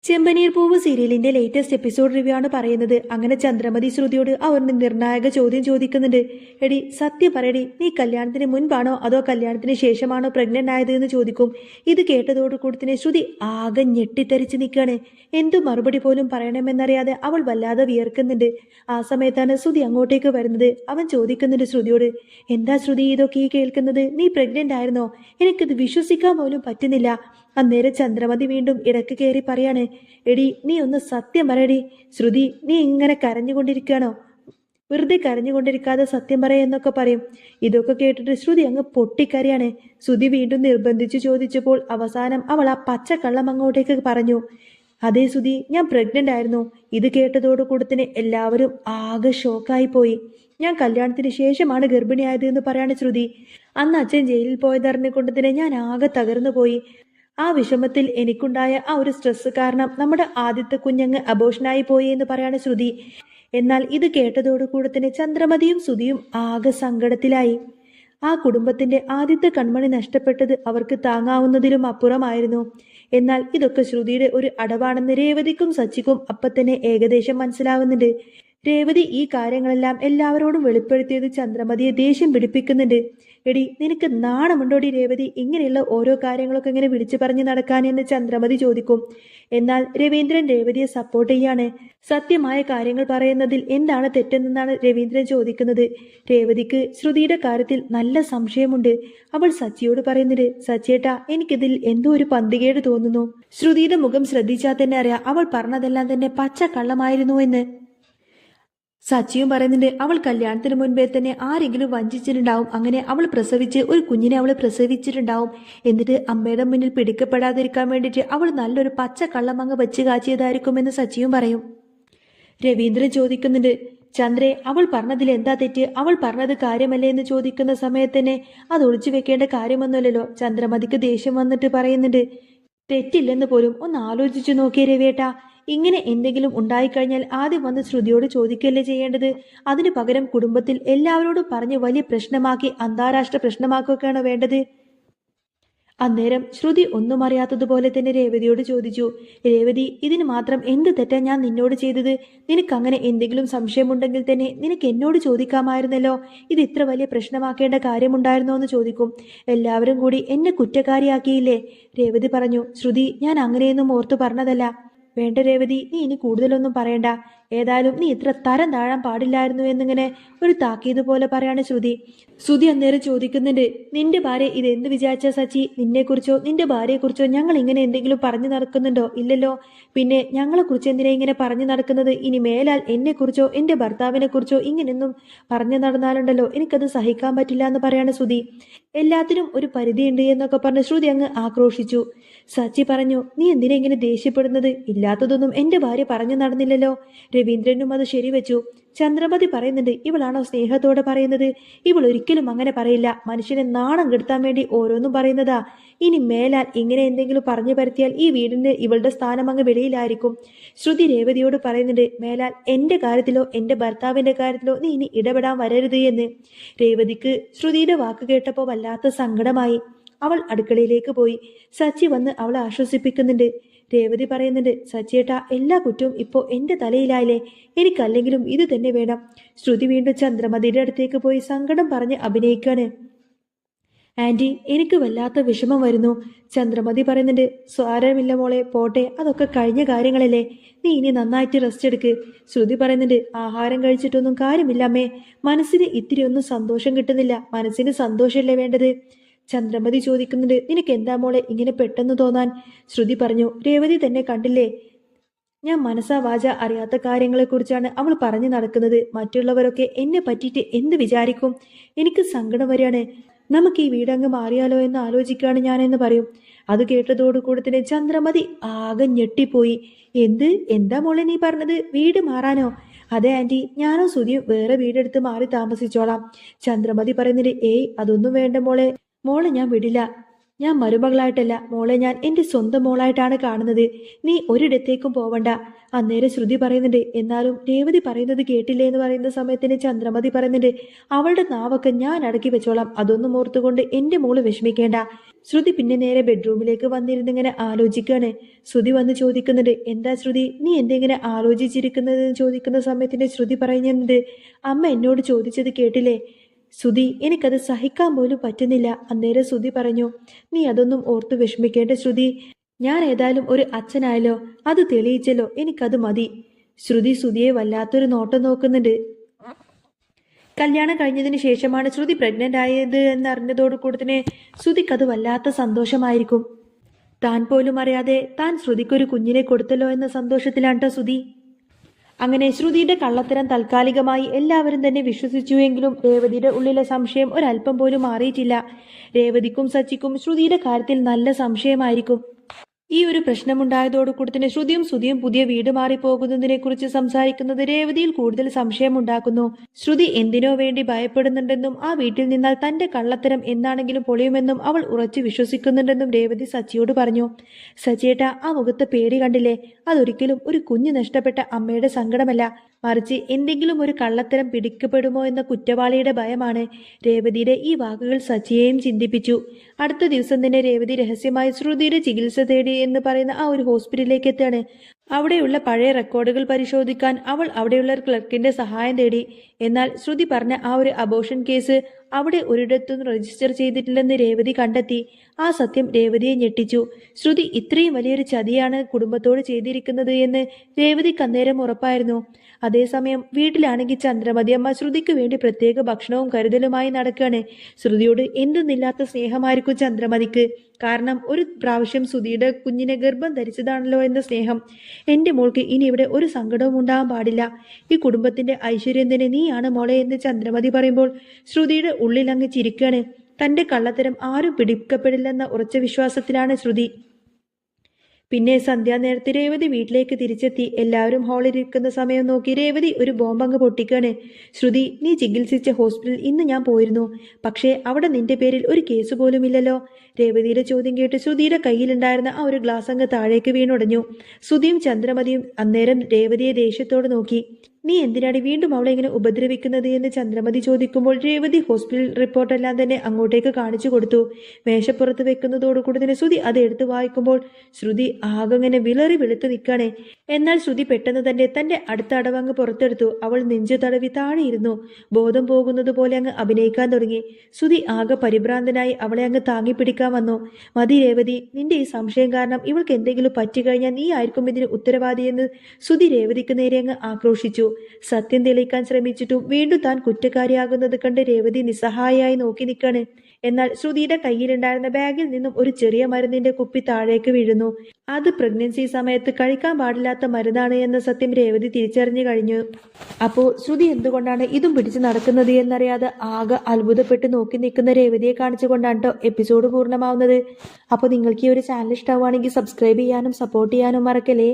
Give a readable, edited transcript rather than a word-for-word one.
ചെമ്പനീർ പൂവ് സീരിയലിന്റെ latest episode review ആണ് പറയുന്നത്. അങ്ങനെ ചന്ദ്രമതി ശ്രുതിയോട് അവർ നിർണായക ചോദ്യം ചോദിക്കുന്നുണ്ട്. എടി സത്യം പറയടി, നീ കല്യാണത്തിന് മുൻപാണോ അതോ കല്യാണത്തിന് ശേഷമാണോ പ്രഗ്നന്റ് ആയത് എന്ന് ചോദിക്കും. ഇത് കേട്ടതോടുകൂടി തന്നെ ശ്രുതി ആകെ ഞെട്ടിത്തരിച്ച് നിൽക്കുകയാണ്. എന്തു മറുപടി പോലും പറയണമെന്നറിയാതെ അവൾ വല്ലാതെ വിയർക്കുന്നുണ്ട്. ആ സമയത്താണ് ശ്രുതി അങ്ങോട്ടേക്ക് വരുന്നത്. അവൻ ചോദിക്കുന്നുണ്ട് ശ്രുതിയോട്, എന്താ ശ്രുതി ഇതൊക്കെ ഈ കേൾക്കുന്നത്? നീ പ്രഗ്നന്റ് ആയിരുന്നോ? എനിക്കിത് വിശ്വസിക്കാൻ പോലും പറ്റുന്നില്ല. അന്നേരം ചന്ദ്രമതി വീണ്ടും ഇടക്ക് കയറി പറയാണ്, എടി നീ ഒന്ന് സത്യം പറയടി. ശ്രുതി, നീ ഇങ്ങനെ കരഞ്ഞുകൊണ്ടിരിക്കുകയാണോ? വെറുതെ കരഞ്ഞുകൊണ്ടിരിക്കാതെ സത്യം എന്നൊക്കെ പറയും. ഇതൊക്കെ കേട്ടിട്ട് ശ്രുതി അങ്ങ് പൊട്ടിക്കരയാണ്. ശ്രുതി വീണ്ടും നിർബന്ധിച്ചു ചോദിച്ചപ്പോൾ അവസാനം അവൾ ആ പച്ചക്കള്ളം അങ്ങോട്ടേക്ക് പറഞ്ഞു. അതേ ശ്രുതി, ഞാൻ പ്രഗ്നന്റ് ആയിരുന്നു. ഇത് കേട്ടതോടുകൂടി തന്നെ എല്ലാവരും ആകെ ഷോക്കായി പോയി. ഞാൻ കല്യാണത്തിന് ശേഷമാണ് ഗർഭിണിയായത് എന്ന് പറയാണ് ശ്രുതി. അന്ന് അച്ഛൻ ജയിലിൽ പോയതറിഞ്ഞുകൊണ്ട് തന്നെ ഞാൻ ആകെ തകർന്നു പോയി. ആ വിഷമത്തിൽ എനിക്കുണ്ടായ ആ ഒരു സ്ട്രെസ് കാരണം നമ്മുടെ ആദ്യത്തെ കുഞ്ഞങ്ങ് അബോഷനായി പോയി എന്ന് പറയാണ് ശ്രുതി. എന്നാൽ ഇത് കേട്ടതോടുകൂടെ തന്നെ ചന്ദ്രമതിയും ശ്രുതിയും ആകെ സങ്കടത്തിലായി. ആ കുടുംബത്തിന്റെ ആദ്യത്തെ കൺമണി നഷ്ടപ്പെട്ടത് അവർക്ക് താങ്ങാവുന്നതിലും അപ്പുറമായിരുന്നു. എന്നാൽ ഇതൊക്കെ ശ്രുതിയുടെ ഒരു അടവാണെന്ന് രേവതിക്കും സച്ചിക്കും അപ്പൊ തന്നെ ഏകദേശം മനസ്സിലാവുന്നുണ്ട്. രേവതി ഈ കാര്യങ്ങളെല്ലാം എല്ലാവരോടും വെളിപ്പെടുത്തിയത് ചന്ദ്രമതിയെ ദേഷ്യം പിടിപ്പിക്കുന്നുണ്ട്. എടി, നിനക്ക് നാണമുണ്ടോടി രേവതി, ഇങ്ങനെയുള്ള ഓരോ കാര്യങ്ങളൊക്കെ ഇങ്ങനെ വിളിച്ചു പറഞ്ഞു നടക്കാൻ എന്ന് ചന്ദ്രമതി ചോദിക്കും. എന്നാൽ രവീന്ദ്രൻ രേവതിയെ സപ്പോർട്ട് ചെയ്യാണ്. സത്യമായ കാര്യങ്ങൾ പറയുന്നതിൽ എന്താണ് തെറ്റെന്നാണ് രവീന്ദ്രൻ ചോദിക്കുന്നത്. രേവതിക്ക് ശ്രുതിയുടെ കാര്യത്തിൽ നല്ല സംശയമുണ്ട്. അവൾ സച്ചിയോട് പറയുന്നത്, സച്ചിയേട്ടാ, എനിക്കിതിൽ എന്തോ ഒരു പന്തികേട് തോന്നുന്നു. ശ്രുതിയുടെ മുഖം ശ്രദ്ധിച്ചാൽ തന്നെ അറിയാം അവൾ പറഞ്ഞതെല്ലാം തന്നെ പച്ച കള്ളമായിരുന്നു എന്ന്. സച്ചിയും പറയുന്നുണ്ട്, അവൾ കല്യാണത്തിന് മുൻപേ തന്നെ ആരെങ്കിലും വഞ്ചിച്ചിട്ടുണ്ടാവും. അങ്ങനെ അവൾ പ്രസവിച്ച് ഒരു കുഞ്ഞിനെ അവൾ പ്രസവിച്ചിട്ടുണ്ടാവും. എന്നിട്ട് അമ്മയുടെ മുന്നിൽ പിടിക്കപ്പെടാതിരിക്കാൻ വേണ്ടിയിട്ട് അവൾ നല്ലൊരു പച്ച കള്ളമങ്ങ് വെച്ച് കാച്ചിയതായിരിക്കുമെന്ന് സച്ചിയും പറയും. രവീന്ദ്രൻ ചോദിക്കുന്നുണ്ട്, ചന്ദ്രേ, അവൾ പറഞ്ഞതിൽ എന്താ തെറ്റ്? അവൾ പറഞ്ഞത് കാര്യമല്ലേ എന്ന് ചോദിക്കുന്ന സമയത്ത് തന്നെ അത് ഒളിച്ചു വെക്കേണ്ട കാര്യമൊന്നുമല്ലല്ലോ. ചന്ദ്രമതിക്ക് ദേഷ്യം വന്നിട്ട് പറയുന്നുണ്ട്, തെറ്റില്ലെന്ന് പോലും ഒന്ന് ആലോചിച്ചു നോക്കിയേ രവിയേട്ടാ. ഇങ്ങനെ എന്തെങ്കിലും ഉണ്ടായിക്കഴിഞ്ഞാൽ ആദ്യം വന്ന് ശ്രുതിയോട് ചോദിക്കല്ലേ ചെയ്യേണ്ടത്? അതിനു പകരം കുടുംബത്തിൽ എല്ലാവരോടും പറഞ്ഞ് വലിയ പ്രശ്നമാക്കി അന്താരാഷ്ട്ര പ്രശ്നമാക്കുകയാണോ വേണ്ടത്? അന്നേരം ശ്രുതി ഒന്നും അറിയാത്തതുപോലെ തന്നെ രേവതിയോട് ചോദിച്ചു, രേവതി, ഇതിന് മാത്രം എന്ത് തെറ്റാ ഞാൻ നിന്നോട് ചെയ്തത്? നിനക്കങ്ങനെ എന്തെങ്കിലും സംശയമുണ്ടെങ്കിൽ തന്നെ നിനക്ക് എന്നോട് ചോദിക്കാമായിരുന്നല്ലോ. ഇത് ഇത്ര വലിയ പ്രശ്നമാക്കേണ്ട കാര്യമുണ്ടായിരുന്നോ എന്ന് ചോദിക്കും. എല്ലാവരും കൂടി എന്നെ കുറ്റക്കാരിയാക്കിയില്ലേ? രേവതി പറഞ്ഞു, ശ്രുതി, ഞാൻ അങ്ങനെയൊന്നും ഓർത്തു പറഞ്ഞതല്ല. വേണ്ട രേവതി, നീ ഇനി കൂടുതലൊന്നും പറയണ്ട. ഏതായാലും നീ ഇത്ര തരം താഴാൻ പാടില്ലായിരുന്നു എന്നിങ്ങനെ ഒരു താക്കീത് പോലെ പറയാണ് ശ്രുതി. ശ്രുതി അന്നേരം ചോദിക്കുന്നുണ്ട്, നിന്റെ ഭാര്യ ഇതെന്ത് വിചാരിച്ച സച്ചി? നിന്നെക്കുറിച്ചോ നിന്റെ ഭാര്യയെക്കുറിച്ചോ ഞങ്ങൾ ഇങ്ങനെ എന്തെങ്കിലും പറഞ്ഞു നടക്കുന്നുണ്ടോ? ഇല്ലല്ലോ. പിന്നെ ഞങ്ങളെക്കുറിച്ച് എന്തിനാ ഇങ്ങനെ പറഞ്ഞു നടക്കുന്നത്? ഇനി മേലാൽ എന്നെക്കുറിച്ചോ എൻ്റെ ഭർത്താവിനെ കുറിച്ചോ ഇങ്ങനെയൊന്നും പറഞ്ഞു നടന്നാലുണ്ടല്ലോ എനിക്കത് സഹിക്കാൻ പറ്റില്ല എന്ന് പറയാണ് ശ്രുതി. എല്ലാത്തിനും ഒരു പരിധിയുണ്ട് എന്നൊക്കെ പറഞ്ഞ് ശ്രുതി അങ്ങ് ആക്രോശിച്ചു. സച്ചി പറഞ്ഞു, നീ എന്തിനാ ഇങ്ങനെ ദേഷ്യപ്പെടുന്നത്? ഇല്ലാത്തതൊന്നും എൻ്റെ ഭാര്യ പറഞ്ഞു നടന്നില്ലല്ലോ. രവീന്ദ്രനും അത് ശരിവെച്ചു. ചന്ദ്രമതി പറയുന്നുണ്ട്, ഇവളാണോ സ്നേഹത്തോടെ പറയുന്നത്? ഇവൾ ഒരിക്കലും അങ്ങനെ പറയില്ല. മനുഷ്യനെ നാണം കെടുത്താൻ വേണ്ടി ഓരോന്നും പറയുന്നതാ. ഇനി മേലാൽ ഇങ്ങനെ എന്തെങ്കിലും പറഞ്ഞു പരത്തിയാൽ ഈ വീടിന്റെ ഇവളുടെ സ്ഥാനം അങ്ങ് വെളിയിലായിരിക്കും. ശ്രുതി രേവതിയോട് പറയുന്നുണ്ട്, മേലാൽ എൻ്റെ കാര്യത്തിലോ എൻ്റെ ഭർത്താവിന്റെ കാര്യത്തിലോ നീ ഇനി ഇടപെടാൻ വരരുത് എന്ന്. രേവതിക്ക് ശ്രുതിയുടെ വാക്ക് കേട്ടപ്പോൾ വല്ലാത്ത സങ്കടമായി. അവൾ അടുക്കളയിലേക്ക് പോയി. സച്ചി വന്ന് അവളെ ആശ്വസിപ്പിക്കുന്നുണ്ട്. രേവതി പറയുന്നുണ്ട്, സച്ചിയേട്ടാ, എല്ലാ കുറ്റവും ഇപ്പോൾ എൻ്റെ തലയിലായില്ലേ? എനിക്കല്ലെങ്കിലും ഇത് തന്നെ വേണം. ശ്രുതി വീണ്ടും ചന്ദ്രമതിയുടെ അടുത്തേക്ക് പോയി സങ്കടം പറഞ്ഞ് അഭിനയിക്കാണ്. ആന്റി, എനിക്ക് വല്ലാത്ത വിഷമം വരുന്നു. ചന്ദ്രമതി പറയുന്നുണ്ട്, സാരമില്ല മോളെ, പോട്ടെ, അതൊക്കെ കഴിഞ്ഞ കാര്യങ്ങളല്ലേ. നീ ഇനി നന്നായിട്ട് റെസ്റ്റ് എടുക്ക്. ശ്രുതി പറയുന്നുണ്ട്, ആഹാരം കഴിച്ചിട്ടൊന്നും കാര്യമില്ല അമ്മേ. മനസ്സിന് ഇത്തിരി ഒന്നും സന്തോഷം കിട്ടുന്നില്ല. മനസ്സിന് സന്തോഷമല്ലേ വേണ്ടത്? ചന്ദ്രമതി ചോദിക്കുന്നുണ്ട്, നിനക്ക് എന്താ മോളെ ഇങ്ങനെ പെട്ടെന്ന് തോന്നാൻ? ശ്രുതി പറഞ്ഞു, രേവതി തന്നെ കണ്ടില്ലേ, ഞാൻ മനസ്സാ വാച അറിയാത്ത കാര്യങ്ങളെക്കുറിച്ചാണ് അവൾ പറഞ്ഞു നടക്കുന്നത്. മറ്റുള്ളവരൊക്കെ എന്നെ പറ്റിയിട്ട് എന്ത് വിചാരിക്കും? എനിക്ക് സങ്കടം വരികയാണ്. നമുക്ക് ഈ വീടങ്ങ് മാറിയാലോ എന്ന് ആലോചിക്കുകയാണ് ഞാനെന്ന് പറയും. അത് കേട്ടതോടുകൂടി തന്നെ ചന്ദ്രമതി ആകെ ഞെട്ടിപ്പോയി. എന്താ മോളെ നീ പറഞ്ഞത്? വീട് മാറാനോ? അതെ ആന്റി, ഞാനോ ശ്രുതിയും വേറെ വീടെടുത്ത് മാറി താമസിച്ചോളാം. ചന്ദ്രമതി പറയുന്നത്, ഏയ്, അതൊന്നും വേണ്ട മോളെ. മോളെ ഞാൻ വിടില്ല. ഞാൻ മരുമകളായിട്ടല്ല മോളെ, ഞാൻ എൻ്റെ സ്വന്തം മോളായിട്ടാണ് കാണുന്നത്. നീ ഒരിടത്തേക്കും പോവണ്ട. അന്നേരം ശ്രുതി പറയുന്നുണ്ട്. എന്നാലും രേവതി പറയുന്നത് കേട്ടില്ലേ എന്ന് പറയുന്ന സമയത്തിന് ചന്ദ്രമതി പറയുന്നുണ്ട്, അവളുടെ നാവൊക്കെ ഞാൻ അടക്കി വെച്ചോളാം, അതൊന്നും ഓർത്തുകൊണ്ട് എൻ്റെ മോള് വിഷമിക്കേണ്ട. ശ്രുതി പിന്നെ നേരെ ബെഡ്റൂമിലേക്ക് വന്നിരുന്നിങ്ങനെ ആലോചിക്കാണ്. ശ്രുതി വന്ന് ചോദിക്കുന്നുണ്ട്, എന്താ ശ്രുതി, നീ എന്തെങ്ങനെ ആലോചിച്ചിരിക്കുന്നത് എന്ന് ചോദിക്കുന്ന സമയത്തിന് ശ്രുതി പറയുന്നുണ്ട്, അമ്മ എന്നോട് ചോദിച്ചത് കേട്ടില്ലേ ശ്രുതി, എനിക്കത് സഹിക്കാൻ പോലും പറ്റുന്നില്ല. അന്നേരം ശ്രുതി പറഞ്ഞു, നീ അതൊന്നും ഓർത്തു വിഷമിക്കേണ്ട ശ്രുതി, ഞാൻ ഏതായാലും ഒരു അച്ഛനായല്ലോ, അത് തെളിയിച്ചല്ലോ, എനിക്കത് മതി. ശ്രുതിയെ വല്ലാത്തൊരു നോട്ടം നോക്കുന്നുണ്ട്. കല്യാണം കഴിഞ്ഞതിന് ശേഷമാണ് ശ്രുതി പ്രഗ്നന്റ് ആയത് എന്നറിഞ്ഞതോടു കൂടി തന്നെ ശ്രുതിക്കത് വല്ലാത്ത സന്തോഷമായിരിക്കും. താൻ പോലും അറിയാതെ താൻ ശ്രുതിക്കൊരു കുഞ്ഞിനെ കൊടുത്തല്ലോ എന്ന സന്തോഷത്തിലാണ് ശ്രുതി. അങ്ങനെ ശ്രുതിയുടെ കള്ളത്തരം താൽക്കാലികമായി എല്ലാവരും തന്നെ വിശ്വസിച്ചുവെങ്കിലും രേവതിയുടെ ഉള്ളിലെ സംശയം ഒരല്പം പോലും മാറിയിട്ടില്ല. രേവതിക്കും സച്ചിക്കും ശ്രുതിയുടെ കാര്യത്തിൽ നല്ല സംശയമായിരിക്കും. ഈ ഒരു പ്രശ്നമുണ്ടായതോടുകൂടി തന്നെ ശ്രുതിയും പുതിയ വീട് മാറിപ്പോകുന്നതിനെ കുറിച്ച് സംസാരിക്കുന്നത് രേവതിയിൽ കൂടുതൽ സംശയമുണ്ടാക്കുന്നു. ശ്രുതി എന്തിനോ വേണ്ടി ഭയപ്പെടുന്നുണ്ടെന്നും ആ വീട്ടിൽ നിന്നാൽ തന്റെ കള്ളത്തരം എന്നാണെങ്കിലും പൊളിയുമെന്നും അവൾ ഉറച്ചു വിശ്വസിക്കുന്നുണ്ടെന്നും രേവതി സച്ചിയോട് പറഞ്ഞു. സച്ചിയേട്ട, ആ മുഖത്തെ പേടി കണ്ടില്ലേ? അതൊരിക്കലും ഒരു കുഞ്ഞ് നഷ്ടപ്പെട്ട അമ്മയുടെ സങ്കടമല്ല, മറിച്ച് എന്തെങ്കിലും ഒരു കള്ളത്തരം പിടിക്കപ്പെടുമോ എന്ന കുറ്റവാളിയുടെ ഭയമാണ്. രേവതിയുടെ ഈ വാക്കുകൾ സച്ചിയെയും ചിന്തിപ്പിച്ചു. അടുത്ത ദിവസം തന്നെ രേവതി രഹസ്യമായി ശ്രുതിയുടെ ചികിത്സ തേടി എന്ന് പറയുന്ന ആ ഒരു ഹോസ്പിറ്റലിലേക്ക് എത്താണ്. അവിടെയുള്ള പഴയ റെക്കോർഡുകൾ പരിശോധിക്കാൻ അവൾ അവിടെയുള്ള ഒരു ക്ലർക്കിന്റെ സഹായം തേടി. എന്നാൽ ശ്രുതി പറഞ്ഞ ആ ഒരു അബോർഷൻ കേസ് അവിടെ ഒരിടത്തും രജിസ്റ്റർ ചെയ്തിട്ടില്ലെന്ന് രേവതി കണ്ടെത്തി. ആ സത്യം രേവതിയെ ഞെട്ടിച്ചു. ശ്രുതി ഇത്രയും വലിയൊരു ചതിയാണ് കുടുംബത്തോട് ചെയ്തിരിക്കുന്നത് എന്ന് രേവതിക്ക് അന്നേരം ഉറപ്പായിരുന്നു. അതേസമയം വീട്ടിലാണെങ്കിൽ ചന്ദ്രമതി അമ്മ ശ്രുതിക്ക് വേണ്ടി പ്രത്യേക ഭക്ഷണവും കരുതലുമായി നടക്കുകയാണ്. ശ്രുതിയോട് എന്തെന്നില്ലാത്ത സ്നേഹമായിരിക്കും ചന്ദ്രമതിക്ക്. കാരണം ഒരു പ്രാവശ്യം ശ്രുതിയുടെ കുഞ്ഞിനെ ഗർഭം ധരിച്ചതാണല്ലോ എന്ന സ്നേഹം. എൻ്റെ മോൾക്ക് ഇനി ഇവിടെ ഒരു സങ്കടവും ഉണ്ടാകാൻ പാടില്ല. ഈ കുടുംബത്തിന്റെ ഐശ്വര്യം തന്നെ നീയാണ് മോളെ എന്ന് ചന്ദ്രമതി പറയുമ്പോൾ ശ്രുതിയുടെ ഉള്ളിൽ അങ്ങ് ചിരിക്കുകയാണ്. തന്റെ കള്ളത്തരം ആരും പിടിക്കപ്പെടില്ലെന്ന ഉറച്ച വിശ്വാസത്തിലാണ് ശ്രുതി. പിന്നെ സന്ധ്യാനേരത്ത് രേവതി വീട്ടിലേക്ക് തിരിച്ചെത്തി. എല്ലാവരും ഹാളിലിരിക്കുന്ന സമയം നോക്കി രേവതി ഒരു ബോംബങ്ങ് പൊട്ടിക്കാണ്. ശ്രുതി, നീ ചികിത്സിച്ച ഹോസ്പിറ്റലിൽ ഇന്ന് ഞാൻ പോയിരുന്നു, പക്ഷേ അവിടെ നിന്റെ പേരിൽ ഒരു കേസ് പോലും ഇല്ലല്ലോ. രേവതിയുടെ ചോദ്യം കേട്ട് ശ്രുതിയുടെ കയ്യിലുണ്ടായിരുന്ന ആ ഒരു ഗ്ലാസ് അങ്ങ് താഴേക്ക് വീണുടഞ്ഞു. ശ്രുതിയും ചന്ദ്രമതിയും അന്നേരം രേവതിയെ ദേഷ്യത്തോട് നോക്കി. നീ എന്തിനാണ് വീണ്ടും അവളെ ഇങ്ങനെ ഉപദ്രവിക്കുന്നത് എന്ന് ചന്ദ്രമതി ചോദിക്കുമ്പോൾ രേവതി ഹോസ്പിറ്റൽ റിപ്പോർട്ടെല്ലാം തന്നെ അങ്ങോട്ടേക്ക് കാണിച്ചു കൊടുത്തു. മേശപ്പുറത്ത് വെക്കുന്നതോടുകൂടി തന്നെ ശ്രുതി അത് എടുത്തു വായിക്കുമ്പോൾ ശ്രുതി ആകങ്ങനെ വിളറി വെളുത്തു നിൽക്കണേ. എന്നാൽ ശ്രുതി പെട്ടെന്ന് തന്നെ തന്റെ അടുത്ത അടവങ്ങ് പുറത്തെടുത്തു. അവൾ നെഞ്ചു തടവി താഴെയിരുന്നു ബോധം പോകുന്നത് പോലെ അങ്ങ് അഭിനയിക്കാൻ തുടങ്ങി. ശ്രുതി ആകെ പരിഭ്രാന്തനായി അവളെ അങ്ങ് താങ്ങിപ്പിടിക്കാൻ വന്നു. മതി രേവതി, നിന്റെ ഈ സംശയം കാരണം ഇവൾക്ക് എന്തെങ്കിലും പറ്റിക്കഴിഞ്ഞാൽ നീ ആയിരിക്കും ഇതിന് ഉത്തരവാദിയെന്ന് ശ്രുതി രേവതിക്ക് നേരെ അങ്ങ് ആക്രോശിച്ചു. സത്യം തെളിയിക്കാൻ ശ്രമിച്ചിട്ടും വീണ്ടും താൻ കുറ്റക്കാരിയാകുന്നത് കണ്ട് രേവതി നിസ്സഹായായി നോക്കി നിൽക്കാണ്. എന്നാൽ ശ്രുതിയുടെ കയ്യിലുണ്ടായിരുന്ന ബാഗിൽ നിന്നും ഒരു ചെറിയ മരുന്നിന്റെ കുപ്പി താഴേക്ക് വീഴുന്നു. അത് പ്രഗ്നൻസി സമയത്ത് കഴിക്കാൻ പാടില്ലാത്ത മരുന്നാണ് എന്ന സത്യം രേവതി തിരിച്ചറിഞ്ഞു കഴിഞ്ഞു. അപ്പോൾ ശ്രുതി എന്തുകൊണ്ടാണ് ഇതും പിടിച്ചു നടക്കുന്നത് എന്നറിയാതെ ആകെ അത്ഭുതപ്പെട്ട് നോക്കി നിൽക്കുന്ന രേവതിയെ കാണിച്ചുകൊണ്ടാണ് കേട്ടോ എപ്പിസോഡ് പൂർണ്ണമാവുന്നത്. അപ്പോൾ നിങ്ങൾക്ക് ഈ ഒരു ചാനൽ ഇഷ്ടമാവുകയാണെങ്കിൽ സബ്സ്ക്രൈബ് ചെയ്യാനും സപ്പോർട്ട് ചെയ്യാനും മറക്കല്ലേ.